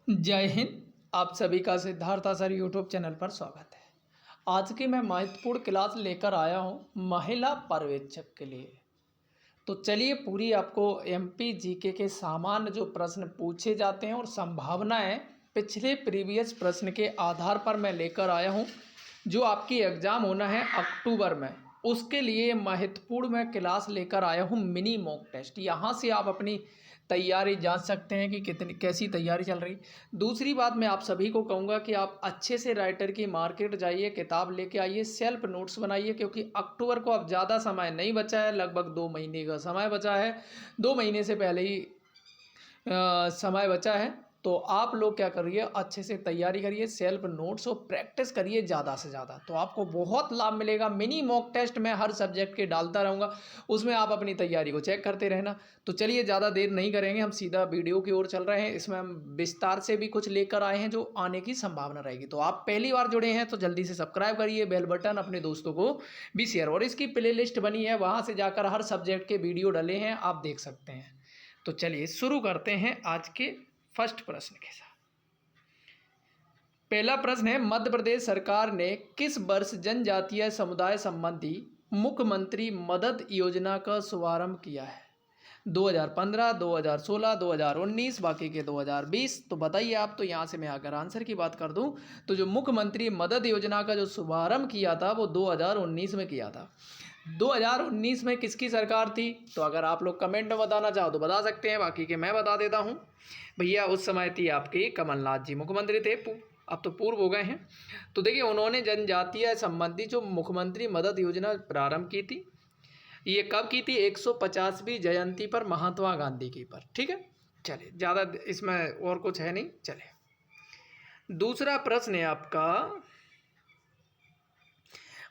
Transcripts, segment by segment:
जय हिंद। आप सभी का सिद्धार्थ सर यूट्यूब चैनल पर स्वागत है। आज की मैं महत्वपूर्ण क्लास लेकर आया हूं महिला पर्यवेक्षक के लिए। तो चलिए पूरी आपको एमपी जीके के सामान्य जो प्रश्न पूछे जाते हैं और संभावनाएं पिछले प्रीवियस प्रश्न के आधार पर मैं लेकर आया हूं। जो आपकी एग्ज़ाम होना है अक्टूबर में, उसके लिए महत्वपूर्ण मैं क्लास लेकर आया हूं मिनी मॉक टेस्ट। यहाँ से आप अपनी तैयारी जांच सकते हैं कि कितनी कैसी तैयारी चल रही। दूसरी बात मैं आप सभी को कहूँगा कि आप अच्छे से राइटर की मार्केट जाइए, किताब लेके आइए, सेल्फ नोट्स बनाइए, क्योंकि अक्टूबर को अब ज़्यादा समय नहीं बचा है, लगभग 2 महीने का समय बचा है। 2 महीने से पहले ही समय बचा है। तो आप लोग क्या करिए, अच्छे से तैयारी करिए, सेल्फ नोट्स और प्रैक्टिस करिए ज़्यादा से ज़्यादा, तो आपको बहुत लाभ मिलेगा। मिनी मॉक टेस्ट मैं हर सब्जेक्ट के डालता रहूँगा, उसमें आप अपनी तैयारी को चेक करते रहना। तो चलिए ज़्यादा देर नहीं करेंगे, हम सीधा वीडियो की ओर चल रहे हैं। इसमें हम विस्तार से भी कुछ लेकर आए हैं जो आने की संभावना रहेगी। तो आप पहली बार जुड़े हैं तो जल्दी से सब्सक्राइब करिए, बेल बटन अपने दोस्तों को भी शेयर, और इसकी प्ले लिस्ट बनी है, वहाँ से जाकर हर सब्जेक्ट के वीडियो डले हैं, आप देख सकते हैं। तो चलिए शुरू करते हैं आज के फर्स्ट प्रश्न के साथ। पहला प्रश्न है, मध्य प्रदेश सरकार ने किस वर्ष जनजातीय समुदाय संबंधी मुख्यमंत्री मदद योजना का शुभारंभ किया है? 2015, 2016, 2019, बाकी के 2020। तो बताइए आप। तो यहाँ से मैं अगर आंसर की बात कर दूं तो जो मुख्यमंत्री मदद योजना का जो शुभारंभ किया था वो 2019 में किया था। 2019 में किसकी सरकार थी? तो अगर आप लोग कमेंट में बताना चाहो तो बता सकते हैं, बाकी के मैं बता देता हूँ। भैया उस समय थी आपकी कमलनाथ जी मुख्यमंत्री थे, अब तो पूर्व हो गए हैं। तो देखिए उन्होंने जनजातीय संबंधी जो मुख्यमंत्री मदद योजना प्रारंभ की थी, ये कब की थी? 150वीं जयंती पर, महात्मा गांधी की पर। ठीक है, चलिए ज़्यादा इसमें और कुछ है नहीं। चलिए दूसरा प्रश्न है आपका,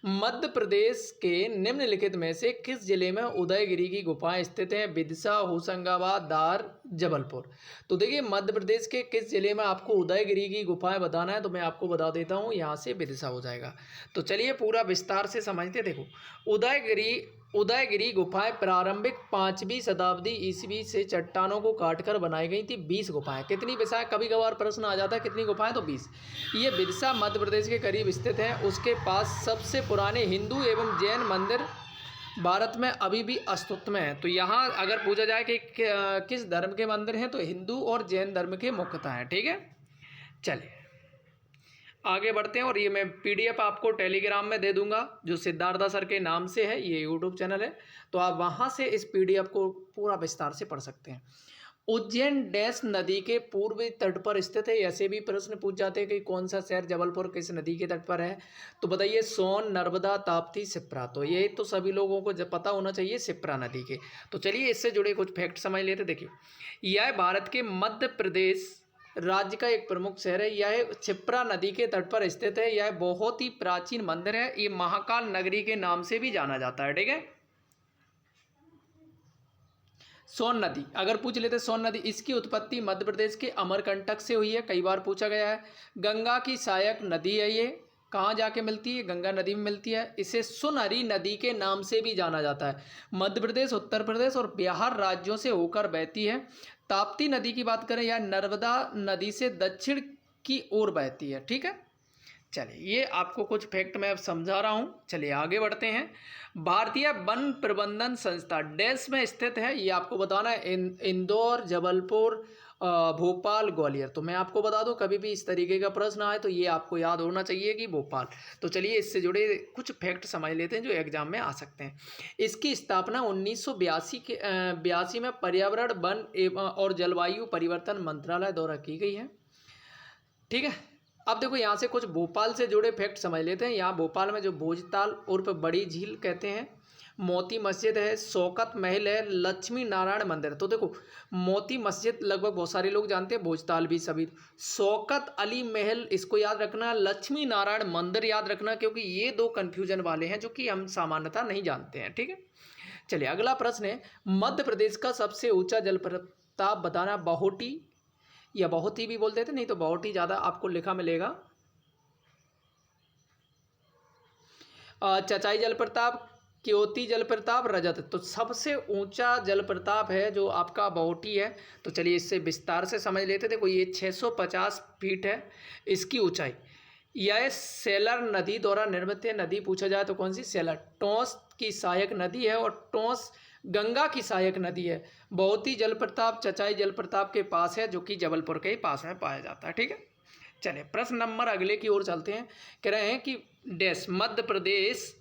मध्य प्रदेश के निम्नलिखित में से किस जिले में उदयगिरी की गुफाएं स्थित हैं? विदिशा, होशंगाबाद, धार, जबलपुर। तो देखिए मध्य प्रदेश के किस जिले में आपको उदयगिरी की गुफाएं बताना है, तो मैं आपको बता देता हूं, यहाँ से विदिशा हो जाएगा। तो चलिए पूरा विस्तार से समझते। देखो उदयगिरी गुफाएं प्रारंभिक 5वीं शताब्दी ईस्वी से चट्टानों को काटकर बनाई गई थी। 20 गुफाएं। कितनी विशाल, कभी कभार प्रश्न आ जाता है कितनी गुफाएं, तो 20। ये बिरसा मध्य प्रदेश के करीब स्थित है। उसके पास सबसे पुराने हिंदू एवं जैन मंदिर भारत में अभी भी अस्तित्व में है। तो यहाँ अगर पूछा जाए कि किस धर्म के मंदिर हैं, तो हिंदू और जैन धर्म के मुख्यतः हैं। ठीक है, चलिए आगे बढ़ते हैं। और ये मैं पीडीएफ आपको टेलीग्राम में दे दूंगा, जो सिद्धार्थ सर के नाम से है, ये यूट्यूब चैनल है, तो आप वहाँ से इस पीडीएफ को पूरा विस्तार से पढ़ सकते हैं। उज्जैन डैश नदी के पूर्वी तट पर स्थित है। ऐसे भी प्रश्न पूछ जाते हैं कि कौन सा शहर जबलपुर किस नदी के तट पर है? तो बताइए, सोन, नर्मदा, ताप्ती, शिप्रा। तो ये तो सभी लोगों को जब पता होना चाहिए, शिप्रा नदी के। तो चलिए इससे जुड़े कुछ फैक्ट समझ लेते। देखिए यह भारत के मध्य प्रदेश राज्य का एक प्रमुख शहर है। यह क्षिप्रा नदी के तट पर स्थित है। यह बहुत ही प्राचीन मंदिर है। ये महाकाल नगरी के नाम से भी जाना जाता है। ठीक है, सोन नदी अगर पूछ लेते, सोन नदी, इसकी उत्पत्ति मध्य प्रदेश के अमरकंटक से हुई है, कई बार पूछा गया है। गंगा की सहायक नदी है। ये कहाँ जाके मिलती है? गंगा नदी में मिलती है। इसे सुनहरी नदी के नाम से भी जाना जाता है। मध्य प्रदेश, उत्तर प्रदेश और बिहार राज्यों से होकर बहती है। ताप्ती नदी की बात करें, यह नर्मदा नदी से दक्षिण की ओर बहती है। ठीक है, चलिए ये आपको कुछ फैक्ट मैं अब समझा रहा हूँ। चलिए आगे बढ़ते हैं। भारतीय वन प्रबंधन संस्था डैश में स्थित है, ये आपको बताना है। इंदौर, जबलपुर, भोपाल, ग्वालियर। तो मैं आपको बता दूं, कभी भी इस तरीके का प्रश्न आए तो ये आपको याद होना चाहिए कि भोपाल। तो चलिए इससे जुड़े कुछ फैक्ट समझ लेते हैं जो एग्जाम में आ सकते हैं। इसकी स्थापना 1982 में पर्यावरण, वन एवं और जलवायु परिवर्तन मंत्रालय द्वारा की गई है। ठीक है, अब देखो यहाँ से कुछ भोपाल से जुड़े फैक्ट समझ लेते हैं। यहाँ भोपाल में जो भोजताल उर्फ बड़ी झील कहते हैं, मोती मस्जिद है, शौकत महल है, लक्ष्मी नारायण मंदिर। तो देखो मोती मस्जिद लगभग बहुत सारे लोग जानते हैं, भोजताल भी सभी। शौकत अली महल इसको याद रखना, लक्ष्मी नारायण मंदिर याद रखना, क्योंकि ये दो कन्फ्यूजन वाले हैं जो कि हम सामान्यतः नहीं जानते हैं। ठीक है, चलिए अगला प्रश्न है, मध्य प्रदेश का सबसे ऊंचा जलप्रपात बताना। बहुटी या बहुत ही भी बोल देते, नहीं तो बहुत ही ज़्यादा आपको लिखा मिलेगा। चचाई जलप्रपात, क्योती जलप्रपात, रजत। तो सबसे ऊंचा जलप्रपात है जो आपका बहोटी है। तो चलिए इससे विस्तार से समझ लेते। देखो ये 650 फीट है इसकी ऊंचाई। यह सेलर नदी द्वारा निर्मित है। नदी पूछा जाए तो कौन सी? सेलर। टोंस की सहायक नदी है और टोंस गंगा की सहायक नदी है। बहोती जलप्रपात चचाई जलप्रपात के पास है, जो कि जबलपुर के ही पास में पाया जाता है। ठीक है, चलिए प्रश्न नंबर अगले की ओर चलते हैं। कह रहे हैं कि डैश मध्य प्रदेश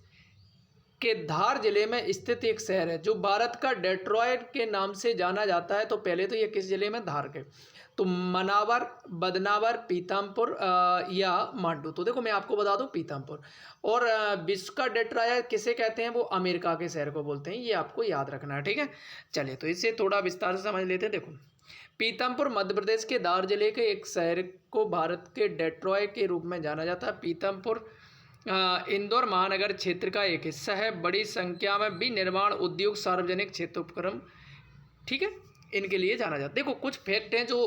के धार जिले में स्थित एक शहर है जो भारत का डेट्रॉयट के नाम से जाना जाता है। तो पहले तो ये किस जिले में? धार के। तो मनावर, बदनावर, पीतमपुर या मांडू। तो देखो मैं आपको बता दूं पीतमपुर। और विश्व का डेट्रॉयट किसे कहते हैं? वो अमेरिका के शहर को बोलते हैं। ये आपको याद रखना है। ठीक है, चलिए तो इसे थोड़ा विस्तार से समझ लेते हैं। देखो पीतमपुर मध्य प्रदेश के धार जिले के एक शहर को भारत के डेट्रॉयट के रूप में जाना जाता है। पीतमपुर इंदौर महानगर क्षेत्र का एक हिस्सा है। बड़ी संख्या में विनिर्माण उद्योग, सार्वजनिक क्षेत्र उपक्रम, ठीक है, इनके लिए जाना जाता है। देखो कुछ फैक्ट हैं जो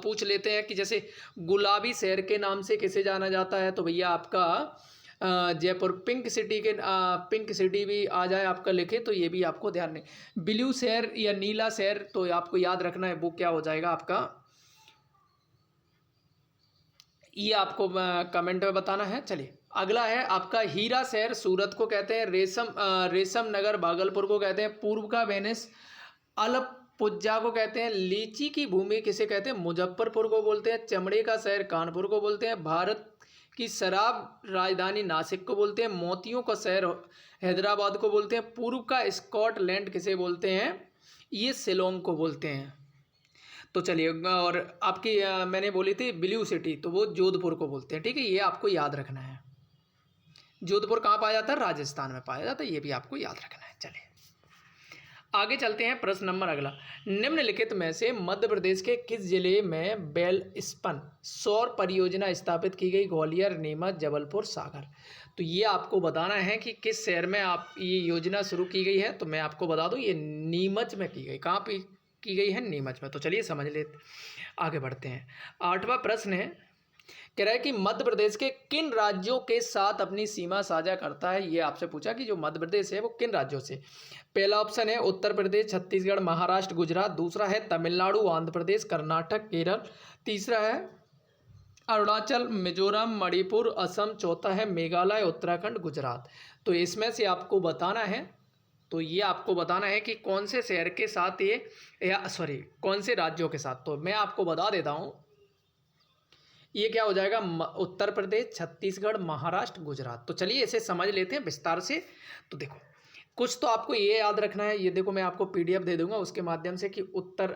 पूछ लेते हैं कि जैसे गुलाबी शहर के नाम से किसे जाना जाता है? तो भैया आपका जयपुर पिंक सिटी के पिंक सिटी भी आ जाए आपका लिखे तो ये भी आपको ध्यान नहीं। ब्लू शहर या नीला शहर तो आपको याद रखना है, वो क्या हो जाएगा आपका, ये आपको कमेंट में बताना है। चलिए अगला है आपका हीरा शहर, सूरत को कहते हैं। रेशम नगर भागलपुर को कहते हैं। पूर्व का वेनिस अलपुजा को कहते हैं। लीची की भूमि किसे कहते हैं? मुजफ्फरपुर को बोलते हैं। चमड़े का शहर कानपुर को बोलते हैं। भारत की शराब राजधानी नासिक को बोलते हैं। मोतियों का शहर हैदराबाद को बोलते हैं। पूर्व का स्कॉटलैंड किसे बोलते हैं? ये शिलोंग को बोलते हैं। तो चलिए और आपकी मैंने बोली थी ब्लू सिटी, तो वो जोधपुर को बोलते हैं। ठीक है, ये आपको याद रखना है। जोधपुर कहाँ पाया जाता है? राजस्थान में पाया जाता है। ये भी आपको याद रखना है। चलिए आगे चलते हैं। प्रश्न नंबर अगला, निम्नलिखित में से मध्य प्रदेश के किस जिले में बेलस्पन सौर परियोजना स्थापित की गई? ग्वालियर, नीमच, जबलपुर, सागर। तो ये आपको बताना है कि किस शहर में आप ये योजना शुरू की गई है। तो मैं आपको बता दूं ये नीमच में की गई। कहाँ पे की गई है? नीमच में। तो चलिए समझ लेते, आगे बढ़ते हैं। 8वां प्रश्न है, कह रहा है कि मध्य प्रदेश के किन राज्यों के साथ अपनी सीमा साझा करता है? ये आपसे पूछा कि जो मध्य प्रदेश है वो किन राज्यों से। पहला ऑप्शन है उत्तर प्रदेश, छत्तीसगढ़, महाराष्ट्र, गुजरात। दूसरा है तमिलनाडु, आंध्र प्रदेश, कर्नाटक, केरल। तीसरा है अरुणाचल, मिजोरम, मणिपुर, असम। चौथा है मेघालय, उत्तराखंड, गुजरात। तो इसमें से आपको बताना है, तो ये आपको बताना है कि कौन से शहर के साथ ये, या सॉरी कौन से राज्यों के साथ। तो मैं आपको बता देता हूँ, ये क्या हो जाएगा? उत्तर प्रदेश, छत्तीसगढ़, महाराष्ट्र, गुजरात। तो चलिए इसे समझ लेते हैं विस्तार से। तो देखो कुछ तो आपको ये याद रखना है। ये देखो मैं आपको पीडीएफ दे दूंगा उसके माध्यम से कि उत्तर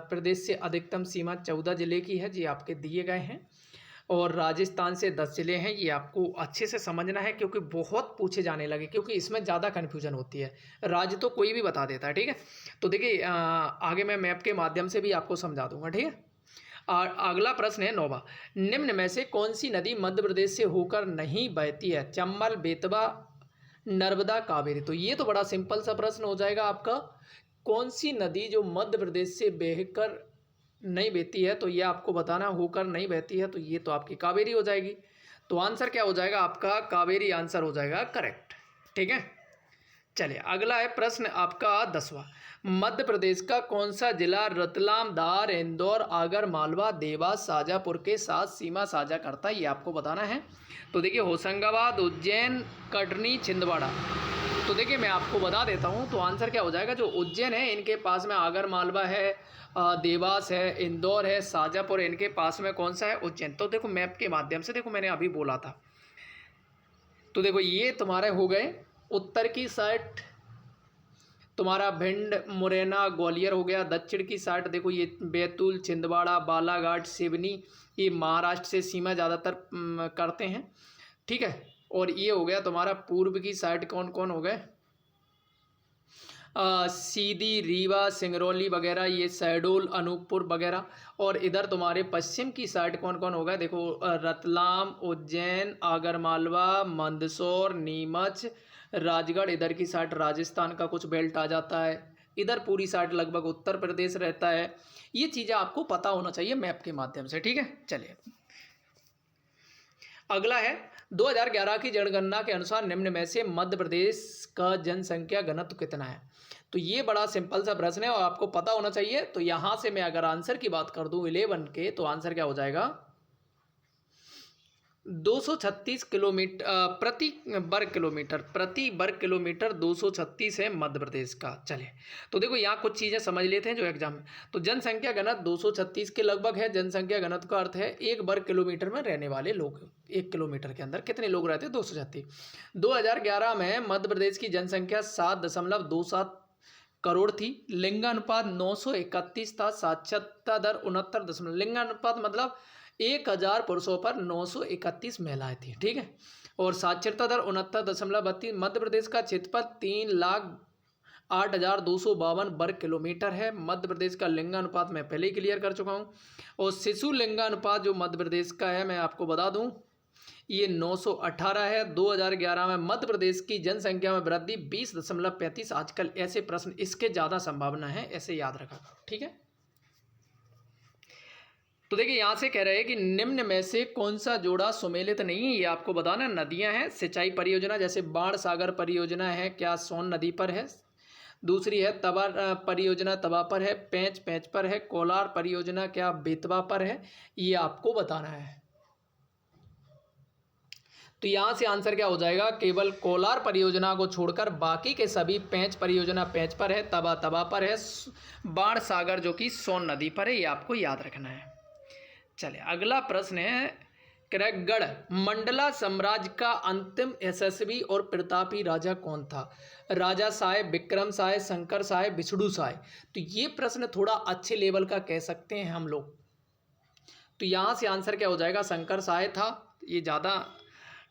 प्रदेश से अधिकतम सीमा 14 जिले की है, ये आपके दिए गए हैं। और राजस्थान से 10 जिले हैं। ये आपको अच्छे से समझना है क्योंकि बहुत पूछे जाने लगे, क्योंकि इसमें ज़्यादा कन्फ्यूजन होती है। राज्य तो कोई भी बता देता है, ठीक है। तो देखिए आगे मैं मैप के माध्यम से भी आपको समझा दूंगा, ठीक है। और अगला प्रश्न है 9वां, निम्न में से कौन सी नदी मध्य प्रदेश से होकर नहीं बहती है? चंबल, बेतवा, नर्मदा, कावेरी। तो ये तो बड़ा सिंपल सा प्रश्न हो जाएगा आपका। कौन सी नदी जो मध्य प्रदेश से बहकर नहीं बहती है? तो ये आपको बताना, होकर नहीं बहती है तो ये तो आपकी कावेरी हो जाएगी। तो आंसर क्या हो जाएगा आपका? कावेरी आंसर हो जाएगा करेक्ट, ठीक है। चलिए अगला है प्रश्न आपका 10वां, मध्य प्रदेश का कौन सा जिला रतलाम, धार, इंदौर, आगर मालवा, देवास, शाजापुर के साथ सीमा साझा करता है? ये आपको बताना है। तो देखिए होशंगाबाद, उज्जैन, कटनी, छिंदवाड़ा। तो देखिए मैं आपको बता देता हूँ, तो आंसर क्या हो जाएगा? जो उज्जैन है इनके पास में आगर मालवा है, देवास है, इंदौर है, शाजापुर, इनके पास में कौन सा है? उज्जैन। तो देखो मैप के माध्यम से, देखो मैंने अभी बोला था। तो देखो ये तुम्हारे हो गए उत्तर की साइड, तुम्हारा भिंड, मुरैना, ग्वालियर हो गया। दक्षिण की साइड देखो ये बैतूल, छिंदवाड़ा, बालाघाट, सिवनी, ये महाराष्ट्र से सीमा ज़्यादातर करते हैं, ठीक है। और ये हो गया तुम्हारा पूर्व की साइड, कौन कौन हो गए? सीधी, रीवा, सिंगरौली वगैरह, ये शहडोल, अनूपपुर वगैरह। और इधर तुम्हारे पश्चिम की साइड कौन कौन हो गए? देखो रतलाम, उज्जैन, आगरमालवा, मंदसौर, नीमच, राजगढ़। इधर की साइड राजस्थान का कुछ बेल्ट आ जाता है। इधर पूरी साइड लगभग उत्तर प्रदेश रहता है। ये चीज़ें आपको पता होना चाहिए मैप के माध्यम से, ठीक है। चलिए अगला है 2011 की जनगणना के अनुसार निम्न में से मध्य प्रदेश का जनसंख्या घनत्व कितना है। तो ये बड़ा सिंपल सा प्रश्न है और आपको पता होना चाहिए। तो यहाँ से मैं अगर आंसर की बात कर दूं 11 के, तो आंसर क्या हो जाएगा 236 किलोमीटर प्रति वर्ग किलोमीटर 236 है मध्य प्रदेश का। चले तो देखो यहाँ कुछ चीज़ें समझ लेते हैं जो एग्जाम में। तो जनसंख्या घनत्व 236 के लगभग है। जनसंख्या घनत्व का अर्थ है एक वर्ग किलोमीटर में रहने वाले लोग, 1 किलोमीटर के अंदर कितने लोग रहते हैं 236। 2011 में मध्य प्रदेश की जनसंख्या 7.27 करोड़ थी। लिंगानुपात 931 था। साक्षरता दर 69 लिंगानुपात मतलब 1000 पुरुषों पर 931 महिलाएं थी, ठीक है। और साक्षरता दर 69.32। मध्य प्रदेश का क्षेत्रफल 3,08,252 वर्ग किलोमीटर है। मध्य प्रदेश का लिंगानुपात मैं पहले ही क्लियर कर चुका हूँ। और शिशु लिंगानुपात जो मध्य प्रदेश का है मैं आपको बता दूँ ये 918 है। 2011 में मध्य प्रदेश की जनसंख्या में वृद्धि 20.35। आजकल ऐसे प्रश्न इसके ज़्यादा संभावना है, ऐसे याद रखा, ठीक है। तो देखिए यहाँ से कह रहे हैं कि निम्न में से कौन सा जोड़ा सुमेलित नहीं है, ये आपको बताना। नदियाँ हैं, सिंचाई परियोजना जैसे बाण सागर परियोजना है क्या सोन नदी पर है। दूसरी है तवा परियोजना तवा पर है। पेंच पेंच पर है। कोलार परियोजना क्या बेतवा पर है, ये आपको बताना है। तो यहाँ से आंसर क्या हो जाएगा, केवल कोलार परियोजना को छोड़कर बाकी के सभी पेंच परियोजना पेंच पर है, तवा तवा पर है, बाण सागर जो कि सोन नदी पर है, ये आपको याद रखना है। चलिए अगला प्रश्न है कृतगढ़ मंडला साम्राज्य का अंतिम यशस्वी और प्रतापी राजा कौन था। राजा साहेब, विक्रम साहेब, शंकर साहेब, विष्णु साहेब। तो ये प्रश्न थोड़ा अच्छे लेवल का कह सकते हैं हम लोग। तो यहाँ से आंसर क्या हो जाएगा, शंकर साहेब था, ये ज़्यादा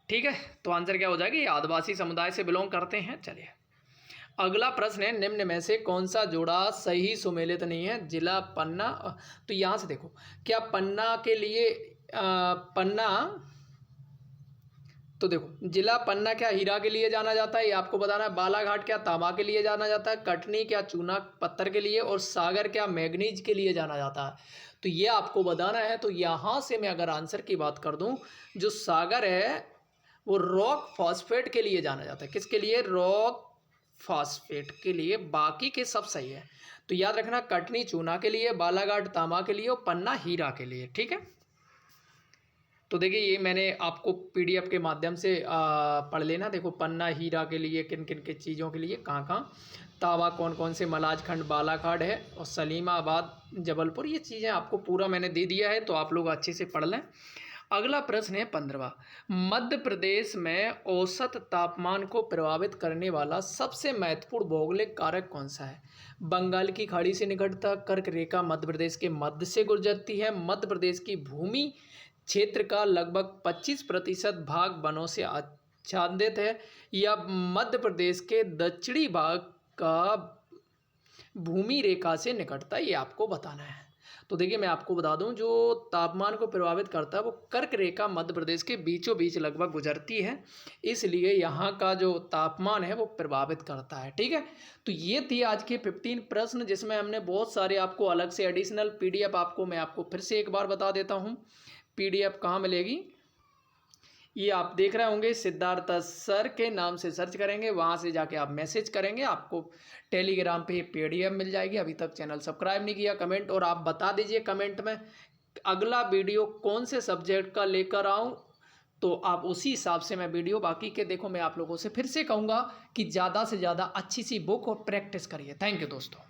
ठीक है। तो आंसर क्या हो जाएगा, ये आदिवासी समुदाय से बिलोंग करते हैं। चलिए अगला प्रश्न है निम्न में से कौन सा जोड़ा सही सुमेलित नहीं है। जिला पन्ना। तो यहाँ से देखो क्या पन्ना के लिए पन्ना, तो देखो जिला पन्ना क्या हीरा के लिए जाना जाता है, ये आपको बताना है। बालाघाट क्या तांबा के लिए जाना जाता है। कटनी क्या चूना पत्थर के लिए, और सागर क्या मैग्नीज के लिए जाना जाता है। तो ये आपको बताना है। तो यहाँ से मैं अगर आंसर की बात कर दूँ, जो सागर है वो रॉक फॉस्फेट के लिए जाना जाता है। किसके लिए, रॉक फॉस्फेट के लिए। बाकी के सब सही है। तो याद रखना कटनी चूना के लिए, बालाघाट तांबा के लिए और पन्ना हीरा के लिए, ठीक है। तो देखिए ये मैंने आपको पीडीएफ के माध्यम से पढ़ लेना। देखो पन्ना हीरा के लिए किन किन के चीज़ों के लिए कहाँ कहाँ, तावा कौन कौन से, मलाजखंड बालाघाट है और सलीमाबाद जबलपुर, ये चीज़ें आपको पूरा मैंने दे दिया है, तो आप लोग अच्छे से पढ़ लें। अगला प्रश्न है 15वां, मध्य प्रदेश में औसत तापमान को प्रभावित करने वाला सबसे महत्वपूर्ण भौगोलिक कारक कौन सा है। बंगाल की खाड़ी से निकटता, कर्क रेखा मध्य प्रदेश के मध्य से गुजरती है, मध्य प्रदेश की भूमि क्षेत्र का लगभग 25% भाग वनों से आच्छादित है, या मध्य प्रदेश के दक्षिणी भाग का भूमि रेखा से निकटता, ये आपको बताना है। तो देखिए मैं आपको बता दूं जो तापमान को प्रभावित करता है वो कर्क रेखा मध्य प्रदेश के बीचों बीच लगभग गुजरती है, इसलिए यहाँ का जो तापमान है वो प्रभावित करता है, ठीक है। तो ये थी आज के 15 प्रश्न, जिसमें हमने बहुत सारे आपको अलग से एडिशनल पीडीएफ आपको मैं आपको फिर से एक बार बता देता हूँ। पीडीएफ कहाँ मिलेगी, ये आप देख रहे होंगे, सिद्धार्थ सर के नाम से सर्च करेंगे, वहाँ से जाके आप मैसेज करेंगे, आपको टेलीग्राम पे पीडीएफ मिल जाएगी। अभी तक चैनल सब्सक्राइब नहीं किया, कमेंट, और आप बता दीजिए कमेंट में अगला वीडियो कौन से सब्जेक्ट का लेकर आऊँ, तो आप उसी हिसाब से मैं वीडियो बाकी के देखो। मैं आप लोगों से फिर से कहूँगा कि ज़्यादा से ज़्यादा अच्छी सी बुक और प्रैक्टिस करिए। थैंक यू दोस्तों।